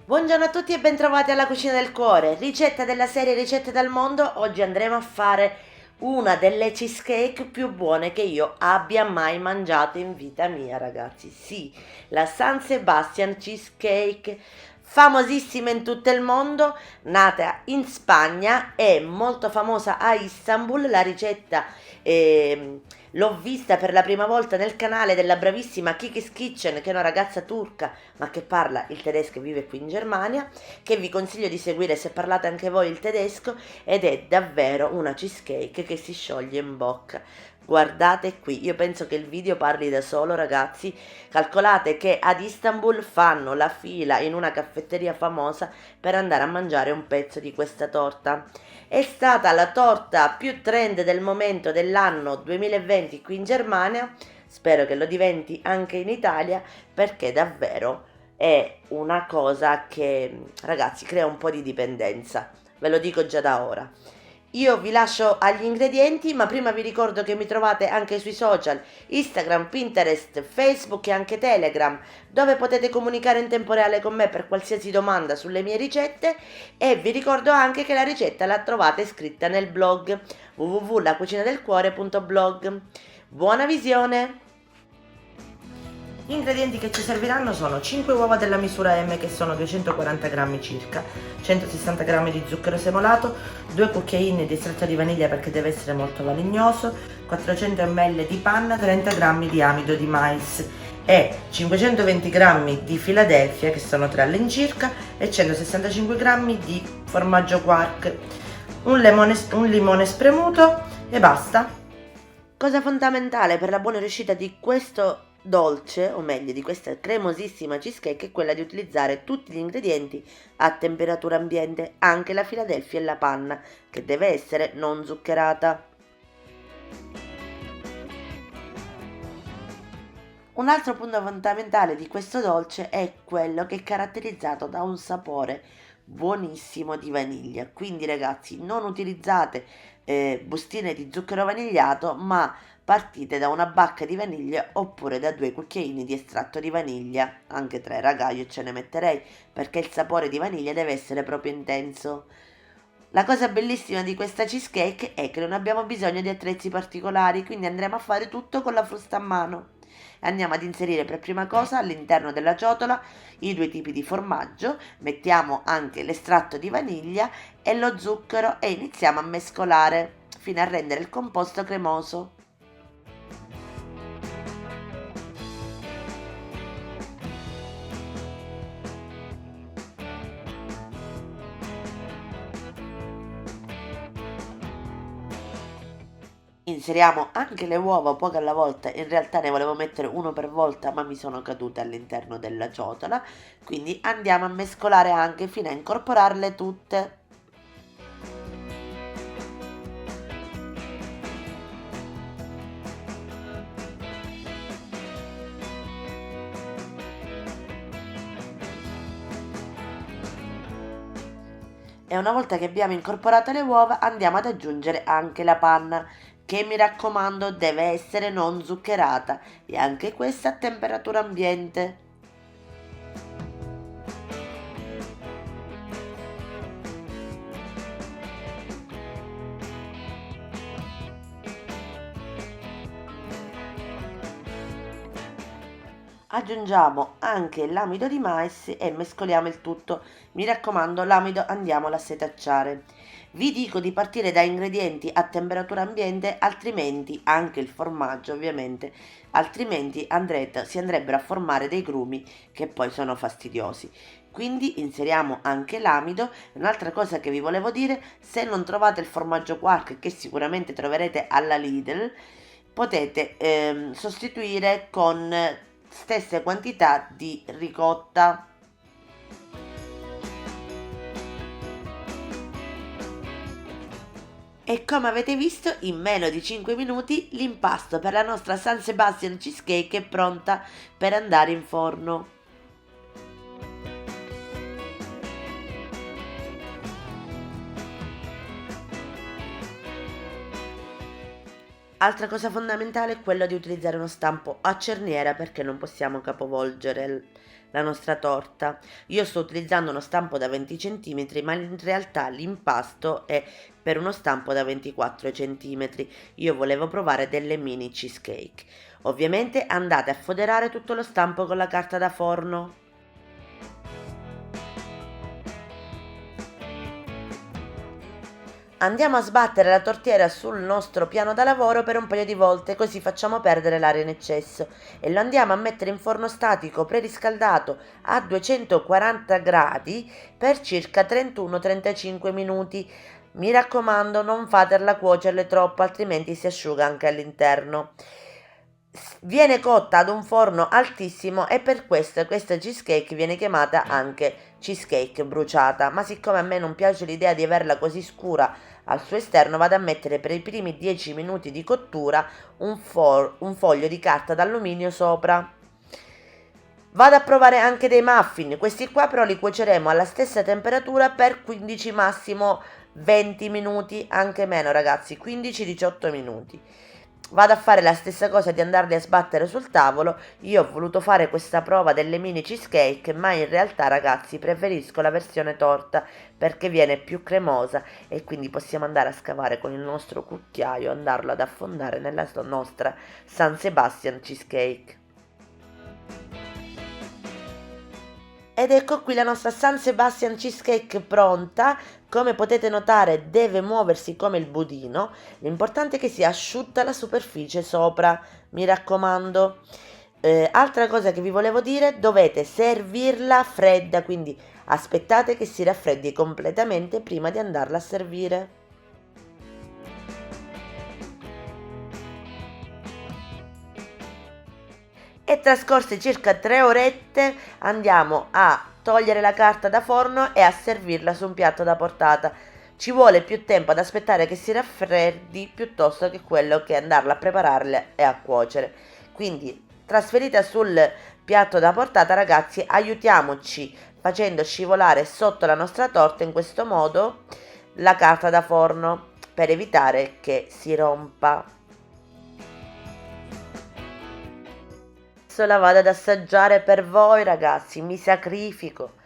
Buongiorno a tutti e bentrovati alla Cucina del Cuore, ricetta della serie Ricette dal Mondo. Oggi andremo a fare una delle cheesecake più buone che io abbia mai mangiato in vita mia, ragazzi. Sì, la San Sebastian Cheesecake, famosissima in tutto il mondo, nata in Spagna e molto famosa a Istanbul. La ricetta l'ho vista per la prima volta nel canale della bravissima Kiki's Kitchen, che è una ragazza turca ma che parla il tedesco e vive qui in Germania, che vi consiglio di seguire se parlate anche voi il tedesco, ed è davvero una cheesecake che si scioglie in bocca. Guardate qui, io penso che il video parli da solo, ragazzi. Calcolate che ad Istanbul fanno la fila in una caffetteria famosa per andare a mangiare un pezzo di questa torta. È stata la torta più trend del momento dell'anno 2020 qui in Germania, spero che lo diventi anche in Italia, perché davvero è una cosa che, ragazzi, crea un po' di dipendenza, ve lo dico già da ora. Io vi lascio agli ingredienti, ma prima vi ricordo che mi trovate anche sui social, Instagram, Pinterest, Facebook e anche Telegram, dove potete comunicare in tempo reale con me per qualsiasi domanda sulle mie ricette, e vi ricordo anche che la ricetta la trovate scritta nel blog www.lacucinadelcuore.blog. Buona visione! Gli ingredienti che ci serviranno sono 5 uova della misura M, che sono 240 grammi circa, 160 grammi di zucchero semolato, 2 cucchiaini di estratto di vaniglia perché deve essere molto valignoso, 400 ml di panna, 30 grammi di amido di mais e 520 grammi di Philadelphia, che sono 3 all'incirca, e 165 grammi di formaggio quark, un limone spremuto e basta. Cosa fondamentale per la buona riuscita di questo dolce, o meglio di questa cremosissima cheesecake, è quella di utilizzare tutti gli ingredienti a temperatura ambiente, anche la Philadelphia e la panna, che deve essere non zuccherata. Un altro punto fondamentale di questo dolce è quello che è caratterizzato da un sapore buonissimo di vaniglia. Quindi, ragazzi, non utilizzate bustine di zucchero vanigliato, ma partite da una bacca di vaniglia oppure da 2 cucchiaini di estratto di vaniglia, anche 3, raga, io ce ne metterei perché il sapore di vaniglia deve essere proprio intenso. La cosa bellissima di questa cheesecake è che non abbiamo bisogno di attrezzi particolari, quindi andremo a fare tutto con la frusta a mano. Andiamo ad inserire per prima cosa all'interno della ciotola i 2 tipi di formaggio, mettiamo anche l'estratto di vaniglia e lo zucchero e iniziamo a mescolare fino a rendere il composto cremoso. Inseriamo anche le uova poco alla volta, in realtà ne volevo mettere uno per volta ma mi sono cadute all'interno della ciotola, quindi andiamo a mescolare anche fino a incorporarle tutte. E una volta che abbiamo incorporato le uova andiamo ad aggiungere anche la panna, che mi raccomando deve essere non zuccherata, e anche questa a temperatura ambiente. Aggiungiamo anche l'amido di mais e mescoliamo il tutto. Mi raccomando, l'amido andiamolo a setacciare. Vi dico di partire da ingredienti a temperatura ambiente, altrimenti anche il formaggio, ovviamente, altrimenti si andrebbero a formare dei grumi che poi sono fastidiosi. Quindi inseriamo anche l'amido. Un'altra cosa che vi volevo dire: se non trovate il formaggio quark, che sicuramente troverete alla Lidl, potete sostituire con stesse quantità di ricotta. E come avete visto, in meno di 5 minuti l'impasto per la nostra San Sebastian cheesecake è pronta per andare in forno. Altra cosa fondamentale è quello di utilizzare uno stampo a cerniera perché non possiamo capovolgere la nostra torta. Io sto utilizzando uno stampo da 20 cm, ma in realtà l'impasto è per uno stampo da 24 cm. Io volevo provare delle mini cheesecake. Ovviamente andate a foderare tutto lo stampo con la carta da forno. Andiamo a sbattere la tortiera sul nostro piano da lavoro per un paio di volte, così facciamo perdere l'aria in eccesso, e lo andiamo a mettere in forno statico preriscaldato a 240 gradi per circa 31-35 minuti. Mi raccomando, non fatela cuocere troppo, altrimenti si asciuga anche all'interno. Viene cotta ad un forno altissimo e per questo questa cheesecake viene chiamata anche cheesecake bruciata, ma siccome a me non piace l'idea di averla così scura al suo esterno, vado a mettere per i primi 10 minuti di cottura un foglio di carta d'alluminio sopra. Vado a provare anche dei muffin, questi qua però li cuoceremo alla stessa temperatura per 15 massimo 20 minuti, anche meno ragazzi, 15-18 minuti. Vado a fare la stessa cosa di andarli a sbattere sul tavolo. Io ho voluto fare questa prova delle mini cheesecake, ma in realtà ragazzi preferisco la versione torta perché viene più cremosa e quindi possiamo andare a scavare con il nostro cucchiaio e andarlo ad affondare nella nostra San Sebastian cheesecake. Ed ecco qui la nostra San Sebastian cheesecake pronta. Come potete notare deve muoversi come il budino, l'importante è che sia asciutta la superficie sopra, mi raccomando. Altra cosa che vi volevo dire, dovete servirla fredda, quindi aspettate che si raffreddi completamente prima di andarla a servire. E trascorse circa 3 orette andiamo a togliere la carta da forno e a servirla su un piatto da portata. Ci vuole più tempo ad aspettare che si raffreddi piuttosto che quello che andarla a prepararla e a cuocere. Quindi trasferita sul piatto da portata ragazzi, aiutiamoci facendo scivolare sotto la nostra torta in questo modo la carta da forno per evitare che si rompa. Adesso la vado ad assaggiare per voi ragazzi, mi sacrifico.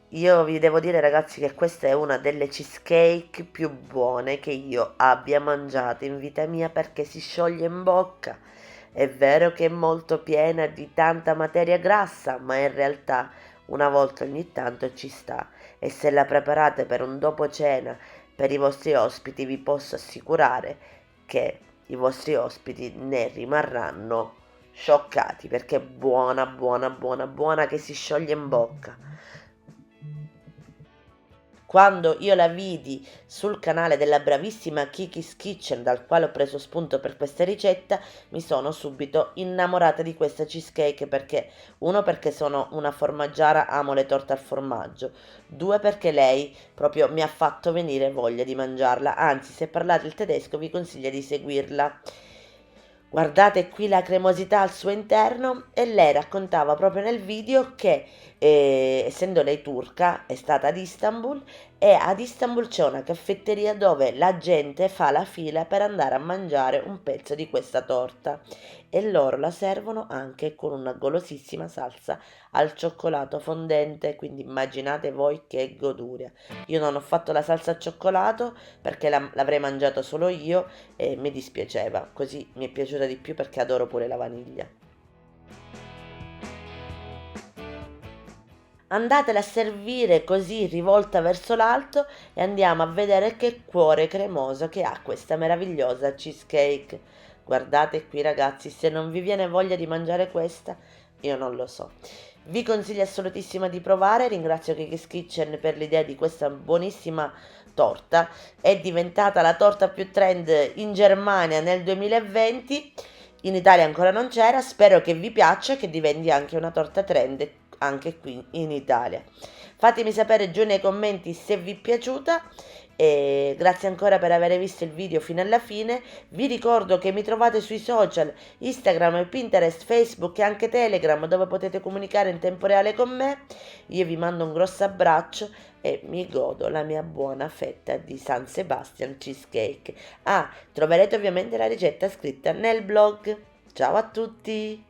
Io vi devo dire ragazzi che questa è una delle cheesecake più buone che io abbia mangiato in vita mia perché si scioglie in bocca. È vero che è molto piena di tanta materia grassa, ma in realtà una volta ogni tanto ci sta. E se la preparate per un dopo cena per i vostri ospiti vi posso assicurare che i vostri ospiti ne rimarranno scioccati perché è buona, buona, buona, buona che si scioglie in bocca. Quando io la vidi sul canale della bravissima Kiki's Kitchen, dal quale ho preso spunto per questa ricetta, mi sono subito innamorata di questa cheesecake perché, uno, perché sono una formaggiara, amo le torte al formaggio, due, perché lei proprio mi ha fatto venire voglia di mangiarla, anzi, se parlate il tedesco vi consiglio di seguirla. Guardate qui la cremosità al suo interno e lei raccontava proprio nel video che essendo lei turca è stata ad Istanbul e ad Istanbul c'è una caffetteria dove la gente fa la fila per andare a mangiare un pezzo di questa torta e loro la servono anche con una golosissima salsa al cioccolato fondente, quindi immaginate voi che goduria. Io non ho fatto la salsa al cioccolato perché l'avrei mangiato solo io e mi dispiaceva, così mi è piaciuta di più perché adoro pure la vaniglia. Andatela a servire così rivolta verso l'alto e andiamo a vedere che cuore cremoso che ha questa meravigliosa cheesecake. Guardate qui ragazzi, se non vi viene voglia di mangiare questa, io non lo so. Vi consiglio assolutissimo di provare, ringrazio Kiki's Kitchen per l'idea di questa buonissima torta, è diventata la torta più trend in Germania nel 2020, in Italia ancora non c'era, spero che vi piaccia e che diventi anche una torta trend anche qui in Italia. Fatemi sapere giù nei commenti se vi è piaciuta E grazie ancora per aver visto il video fino alla fine. Vi ricordo che mi trovate sui social Instagram, Pinterest, Facebook e anche Telegram, dove potete comunicare in tempo reale con me. Io vi mando un grosso abbraccio e mi godo la mia buona fetta di San Sebastian Cheesecake. Ah, troverete ovviamente la ricetta scritta nel blog. Ciao a tutti!